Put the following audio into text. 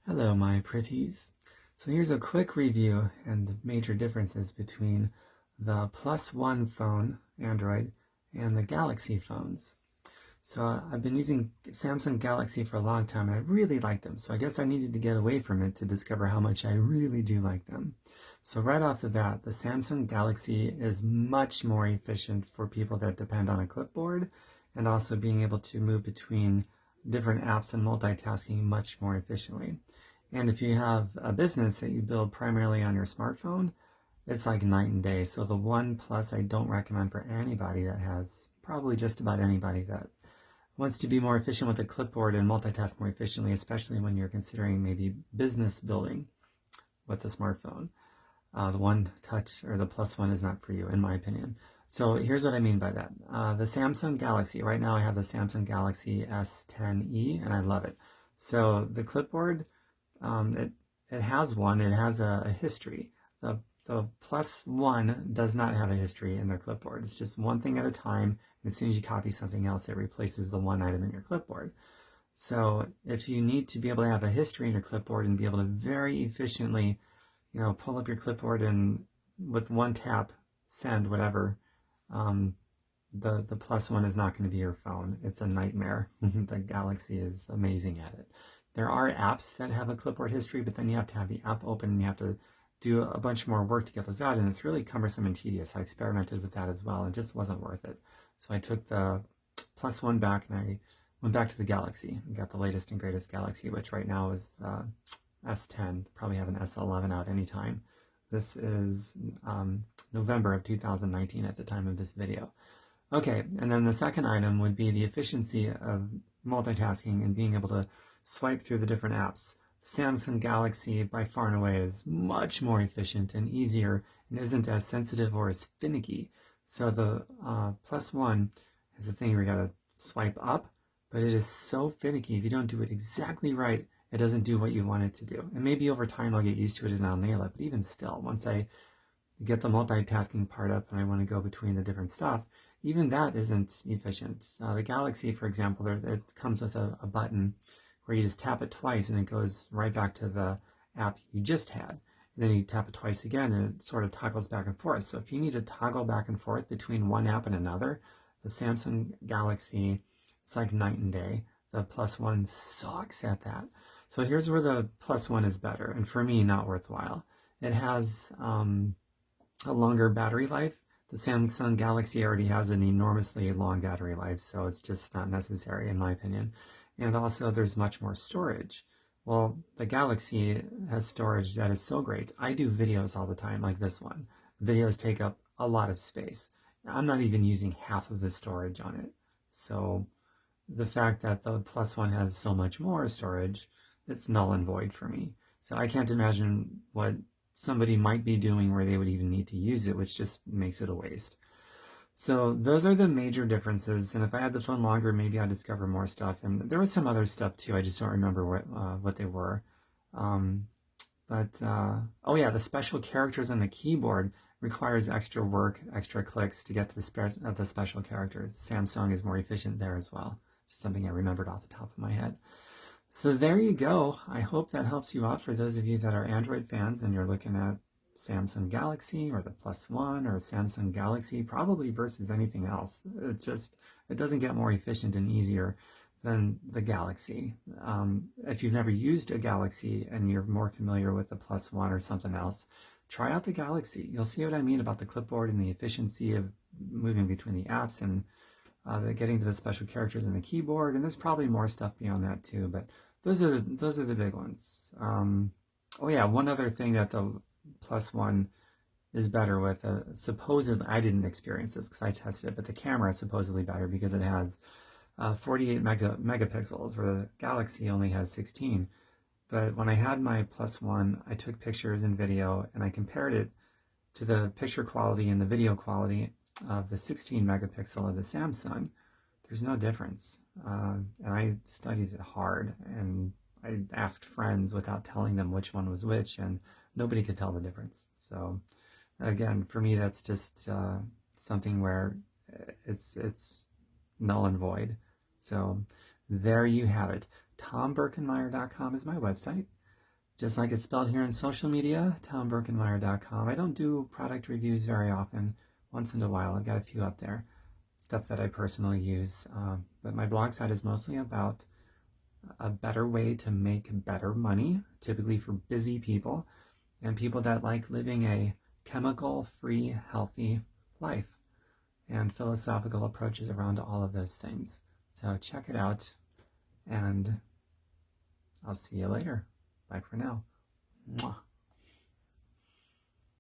Hello, my pretties. So here's a quick review and the major differences between the Plus One phone, Android, and the Galaxy phones. So I've been using Samsung Galaxy for a long time and I really like them. So I guess I needed to get away from it to discover how much I really do like them. So right off the bat, the Samsung Galaxy is much more efficient for people that depend on a clipboard and also being able to move between different apps and multitasking much more efficiently. And if you have a business that you build primarily on your smartphone, it's like night and day. So the One Plus I don't recommend for anybody that has, probably just about anybody that wants to be more efficient with a clipboard and multitask more efficiently, especially when you're considering maybe business building with a smartphone. The One Touch or the Plus One is not for you, in my opinion. So here's what I mean by that. The Samsung Galaxy, right now I have the Samsung Galaxy S10e and I love it. So the clipboard, it has one, it has a history. The Plus One does not have a history in their clipboard. It's just one thing at a time, and as soon as you copy something else, it replaces the one item in your clipboard. So if you need to be able to have a history in your clipboard and be able to very efficiently, pull up your clipboard and with one tap, send whatever, the Plus One is not going to be your phone. It's a nightmare. The Galaxy is amazing at it. There are apps that have a clipboard history, but then you have to have the app open and you have to do a bunch more work to get those out, and it's really cumbersome and tedious. I experimented with that as well, and it just wasn't worth it. So I took the Plus One back and I went back to the Galaxy. I got the latest and greatest Galaxy, which right now is S10. Probably have an S11 out anytime. This is November of 2019 at the time of this video. Okay, and then the second item would be the efficiency of multitasking and being able to swipe through the different apps. The Samsung Galaxy by far and away is much more efficient and easier and isn't as sensitive or as finicky. So the Plus One is a thing where you gotta swipe up, but it is so finicky. If you don't do it exactly right, it doesn't do what you want it to do. And maybe over time I'll get used to it and I'll nail it, but even still, once I get the multitasking part up and I want to go between the different stuff, even that isn't efficient. The Galaxy, for example, it comes with a button where you just tap it twice and it goes right back to the app you just had. And then you tap it twice again and it sort of toggles back and forth. So if you need to toggle back and forth between one app and another, the Samsung Galaxy, it's like night and day. The Plus One sucks at that. So here's where the Plus One is better, and for me, not worthwhile. It has a longer battery life. The Samsung Galaxy already has an enormously long battery life, so it's just not necessary in my opinion. And also there's much more storage. Well, the Galaxy has storage that is so great. I do videos all the time like this one. Videos take up a lot of space. I'm not even using half of the storage on it. So the fact that the Plus One has so much more storage, it's null and void for me. So I can't imagine what somebody might be doing where they would even need to use it, which just makes it a waste. So those are the major differences, and if I had the phone longer, maybe I'd discover more stuff. And there was some other stuff too, I just don't remember what they were. Oh yeah, the special characters on the keyboard requires extra work, extra clicks to get to the special characters. Samsung is more efficient there as well. Just something I remembered off the top of my head. So there you go. I hope that helps you out for those of you that are Android fans and you're looking at Samsung Galaxy or the Plus One or Samsung Galaxy, probably versus anything else. It doesn't get more efficient and easier than the Galaxy. If you've never used a Galaxy and you're more familiar with the Plus One or something else, try out the Galaxy. You'll see what I mean about the clipboard and the efficiency of moving between the apps and getting to the special characters in the keyboard, and there's probably more stuff beyond that too, but those are the big ones. Oh yeah, one other thing that the Plus One is better with, supposedly, I didn't experience this because I tested it, but the camera is supposedly better because it has 48 megapixels, where the Galaxy only has 16. But when I had my Plus One, I took pictures and video, and I compared it to the picture quality and the video quality of the 16 megapixel of the Samsung. There's no difference. And I studied it hard, and I asked friends without telling them which one was which, and nobody could tell the difference. So again, for me, that's just something where it's null and void. So there you have it. TomBerkenmeyer.com is my website. just like it's spelled here in social media, TomBurkenmeyer.com. I don't do product reviews very often. Once in a while, I've got a few up there, stuff that I personally use. But my blog site is mostly about a better way to make better money, typically for busy people and people that like living a chemical-free, healthy life, and philosophical approaches around all of those things. So check it out, and I'll see you later. Bye for now. Mwah.